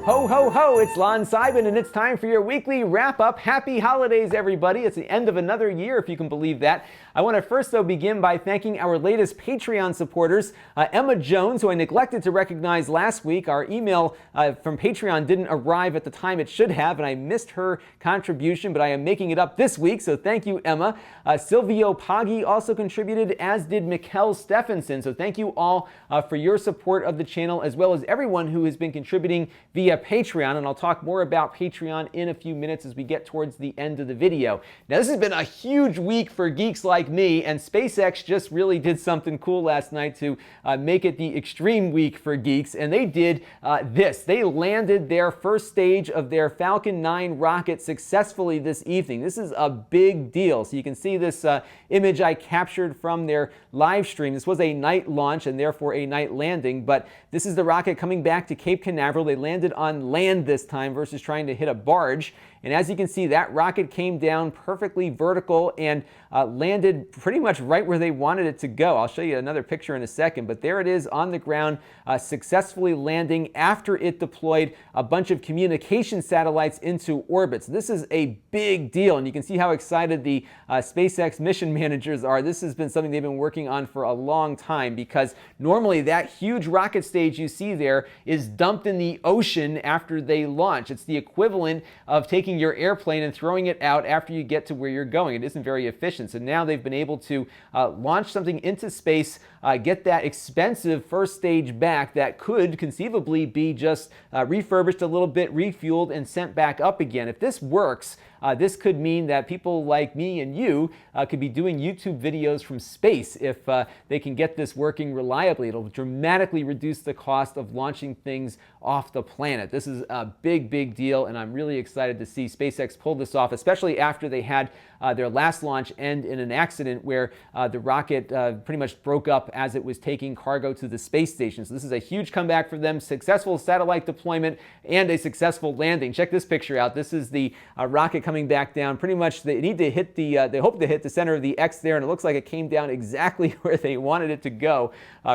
Ho, ho, ho, it's Lon.TV, and it's time for your weekly wrap-up. Happy holidays, everybody. It's the end of another year, if you can believe that. I want to first, though, begin by thanking our latest Patreon supporters. Emma Jones, who I neglected to recognize last week. Our email from Patreon didn't arrive at the time it should have, and I missed her contribution, but I am making it up this week, so thank you, Emma. Silvio Poggi also contributed, as did Mikkel Stephenson, so thank you all for your support of the channel, as well as everyone who has been contributing via Patreon, and I'll talk more about Patreon in a few minutes as we get towards the end of the video. Now, this has been a huge week for geeks like me, and SpaceX just really did something cool last night to make it the extreme week for geeks, and they did this. They landed their first stage of their Falcon 9 rocket successfully this evening. This is a big deal. So you can see this image I captured from their live stream. This was a night launch and therefore a night landing, but this is the rocket coming back to Cape Canaveral. They landed on land this time versus trying to hit a barge. And as you can see, that rocket came down perfectly vertical and landed pretty much right where they wanted it to go. I'll show you another picture in a second, but there it is on the ground, successfully landing after it deployed a bunch of communication satellites into orbit. So this is a big deal, and you can see how excited the SpaceX mission managers are. This has been something they've been working on for a long time, because normally that huge rocket stage you see there is dumped in the ocean after they launch. It's the equivalent of taking your airplane and throwing it out after you get to where you're going. It isn't very efficient. So now they've been able to launch something into space, get that expensive first stage back that could conceivably be just refurbished a little bit, refueled, and sent back up again. If this works, this could mean that people like me and you could be doing YouTube videos from space if they can get this working reliably. It'll dramatically reduce the cost of launching things off the planet. This is a big, big deal, and I'm really excited to see SpaceX pull this off, especially after they had their last launch end in an accident where the rocket pretty much broke up as it was taking cargo to the space station. So this is a huge comeback for them, successful satellite deployment and a successful landing. Check this picture out. This is the rocket coming back down. Pretty much they need to hit the, they hope to hit the center of the X there, and it looks like it came down exactly where they wanted it to go.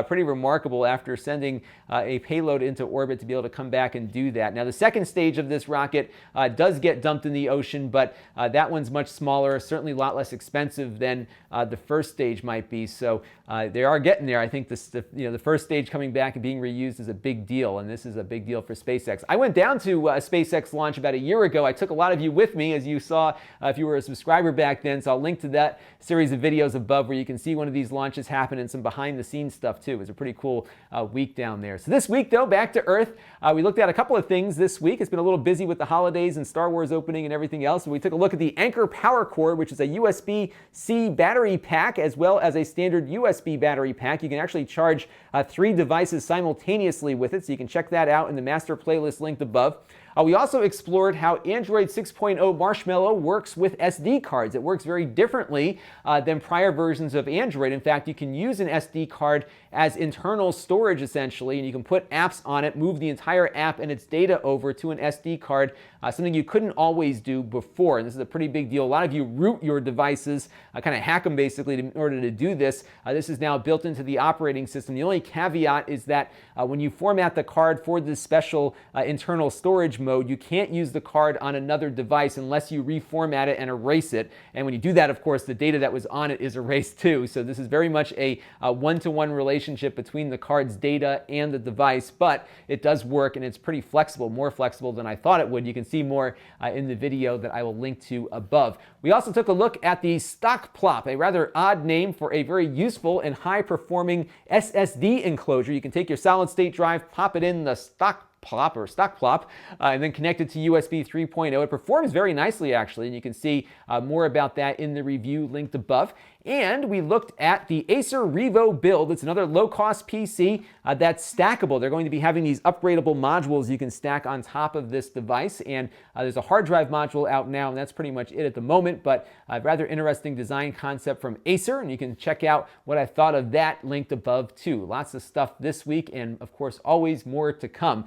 Pretty remarkable after sending a payload into orbit to be able to come back and do that. Now, the second stage of this rocket does get dumped in the ocean, but that one's much smaller, certainly a lot less expensive than the first stage might be. So they are getting there. I think the first stage coming back and being reused is a big deal, and this is a big deal for SpaceX. I went down to a SpaceX launch about a year ago. I took a lot of you with me, as you saw if you were a subscriber back then, so I'll link to that series of videos above where you can see one of these launches happen and some behind-the-scenes stuff too. It was a pretty cool week down there. So this week, though, back to Earth, we looked at a couple of things this week. It's been a little busy with the holidays and Star Wars opening and everything else. So we took a look at the Anchor Power Cord, which is a USB-C battery pack, as well as a standard USB battery pack. You can actually charge 3 devices simultaneously with it, so you can check that out in the master playlist linked above. We also explored how Android 6.0 Marshmallow works with SD cards. It works very differently than prior versions of Android. In fact, you can use an SD card as internal storage, essentially, and you can put apps on it, move the entire app and its data over to an SD card, something you couldn't always do before. And this is a pretty big deal. A lot of you root your devices, kind of hack them basically in order to do this. This is now built into the operating system. The only caveat is that when you format the card for this special internal storage mode, you can't use the card on another device unless you reformat it and erase it. And when you do that, of course, the data that was on it is erased too. So this is very much a one-to-one relationship between the card's data and the device, but it does work, and it's pretty flexible, more flexible than I thought it would. You can see more in the video that I will link to above. We also took a look at the Stock Plop, a rather odd name for a very useful and high-performing SSD enclosure. You can take your solid-state drive, pop it in the Stock Plop, and then connect it to USB 3.0. It performs very nicely, actually, and you can see more about that in the review linked above. And we looked at the Acer Revo Build. It's another low-cost PC that's stackable. They're going to be having these upgradable modules you can stack on top of this device, and there's a hard drive module out now, and that's pretty much it at the moment, but a rather interesting design concept from Acer, and you can check out what I thought of that linked above too. Lots of stuff this week, and of course, always more to come.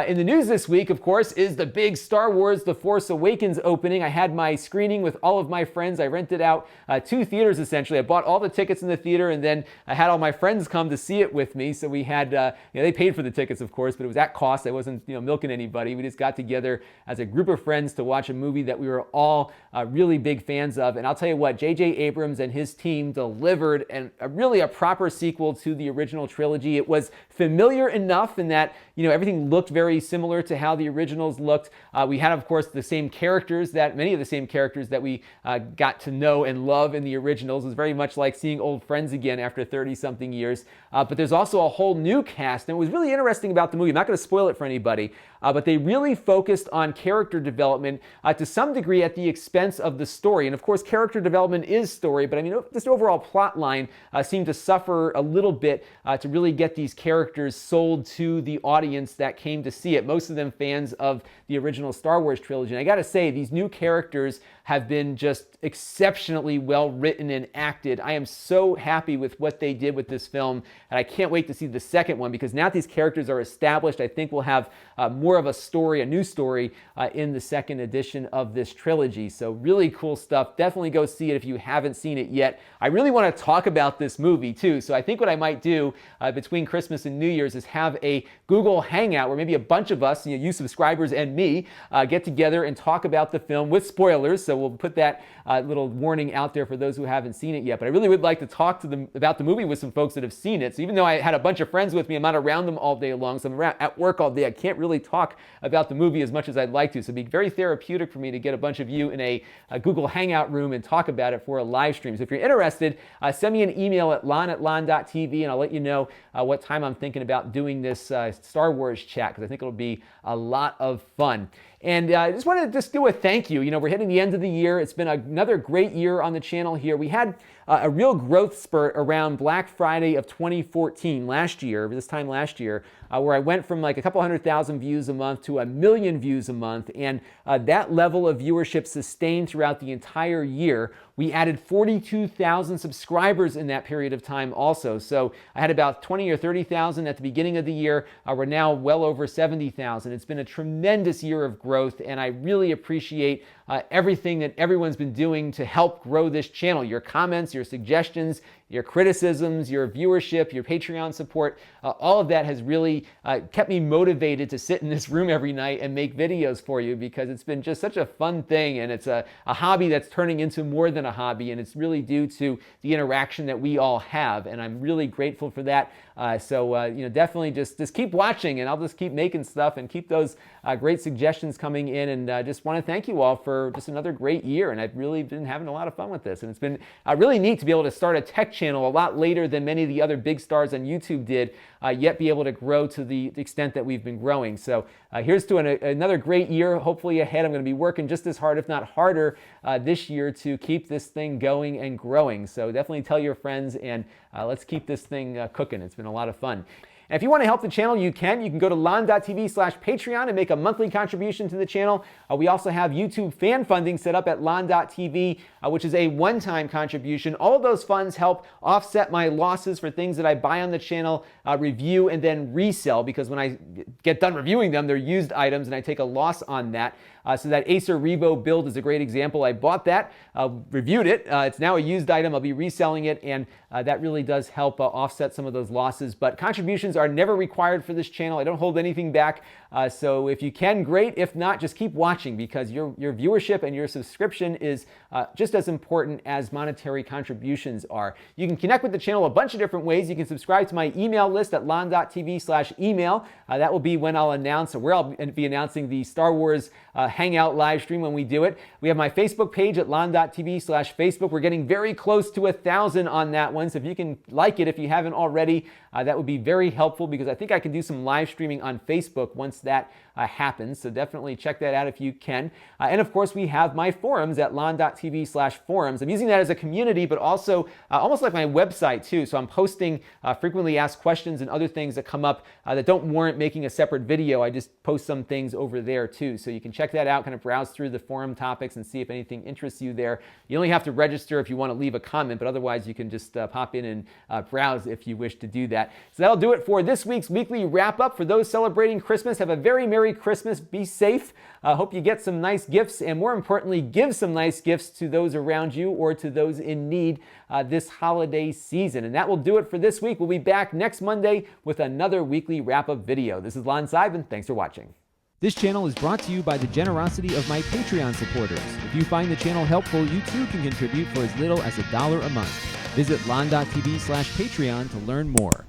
In the news this week, of course, is the big Star Wars The Force Awakens opening. I had my screening with all of my friends. I rented out 2 theaters, essentially. essentially. I bought all the tickets in the theater, and then I had all my friends come to see it with me. So we had, they paid for the tickets, of course, but it was at cost. I wasn't, milking anybody. We just got together as a group of friends to watch a movie that we were all really big fans of. And I'll tell you what, J.J. Abrams and his team delivered really a proper sequel to the original trilogy. It was familiar enough in that, everything looked very similar to how the originals looked. We had, of course, many of the same characters that we got to know and love in the originals. It was very much like seeing old friends again after 30-something years. But there's also a whole new cast. And it was really interesting about the movie. I'm not going to spoil it for anybody, but they really focused on character development to some degree at the expense of the story. And of course, character development is story, but this overall plot line seemed to suffer a little bit to really get these characters sold to the audience that came to see it. Most of them fans of the original Star Wars trilogy. And I got to say, these new characters have been just exceptionally well written and acted. I am so happy with what they did with this film, and I can't wait to see the second one, because now these characters are established, I think we'll have more of a new story in the second edition of this trilogy. So really cool stuff. Definitely go see it if you haven't seen it yet. I really want to talk about this movie too, so I think what I might do between Christmas and New Year's is have a Google Hangout where maybe a bunch of us, you subscribers and me, get together and talk about the film with spoilers. So we'll put that little warning out there for those who haven't seen it yet. But I really would like to talk to them about the movie with some folks that have seen it. So even though I had a bunch of friends with me, I'm not around them all day long. So I'm at work all day. I can't really talk about the movie as much as I'd like to. So it'd be very therapeutic for me to get a bunch of you in a Google Hangout room and talk about it for a live stream. So if you're interested, send me an email at Lon@Lon.TV, and I'll let you know what time I'm thinking about doing this Star Wars chat, because I think it'll be a lot of fun. And I just wanted to do a thank you. We're hitting the end of the year. It's been another great year on the channel here. We had a real growth spurt around Black Friday of 2014, this time last year, where I went from like a couple 100,000 views a month to 1 million views a month. And that level of viewership sustained throughout the entire year. We added 42,000 subscribers in that period of time also. So I had about 20 or 30,000 at the beginning of the year. We're now well over 70,000. It's been a tremendous year of growth, and I really appreciate everything that everyone's been doing to help grow this channel. Your comments, your suggestions, your criticisms, your viewership, your Patreon support, all of that has really kept me motivated to sit in this room every night and make videos for you, because it's been just such a fun thing, and it's a hobby that's turning into more than a hobby, and it's really due to the interaction that we all have, and I'm really grateful for that. So definitely just keep watching, and I'll just keep making stuff and keep those great suggestions coming in, and just want to thank you all for just another great year. And I've really been having a lot of fun with this, and it's been really neat to be able to start a tech channel a lot later than many of the other big stars on YouTube did, yet be able to grow to the extent that we've been growing. So here's to another great year hopefully ahead. I'm going to be working just as hard, if not harder, this year to keep this thing going and growing. So definitely tell your friends, and let's keep this thing cooking. It's been a lot of fun. And if you want to help the channel, you can go to Lon.TV/Patreon and make a monthly contribution to the channel. We also have YouTube fan funding set up at Lon.TV, which is a one-time contribution. All of those funds help offset my losses for things that I buy on the channel, review, and then resell, because when I get done reviewing them, they're used items, and I take a loss on that. So that Acer Revo build is a great example. I bought that, reviewed it. It's now a used item. I'll be reselling it, and that really does help offset some of those losses. But contributions are never required for this channel. I don't hold anything back. So if you can, great. If not, just keep watching, because your viewership and your subscription is just as important as monetary contributions are. You can connect with the channel a bunch of different ways. You can subscribe to my email list at Lon.TV/email. That will be when I'll announce, or where I'll be announcing the Star Wars Hangout live stream when we do it. We have my Facebook page at Lon.TV/Facebook. We're getting very close to 1,000 on that one. So if you can like it, if you haven't already, that would be very helpful, because I think I can do some live streaming on Facebook once that happens. So definitely check that out if you can. And of course, we have my forums at Lon.TV/forums. I'm using that as a community, but also almost like my website too. So I'm posting frequently asked questions and other things that come up that don't warrant making a separate video. I just post some things over there too. So you can check that that out, kind of browse through the forum topics and see if anything interests you there. You only have to register if you want to leave a comment, but otherwise you can just pop in and browse if you wish to do that. So that'll do it for this week's weekly wrap-up. For those celebrating Christmas, have a very Merry Christmas. Be safe. Hope you get some nice gifts, and more importantly, give some nice gifts to those around you or to those in need this holiday season. And that will do it for this week. We'll be back next Monday with another weekly wrap-up video. This is Lon.TV. Thanks for watching. This channel is brought to you by the generosity of my Patreon supporters. If you find the channel helpful, you too can contribute for as little as $1 a month. Visit Lon.TV/Patreon to learn more.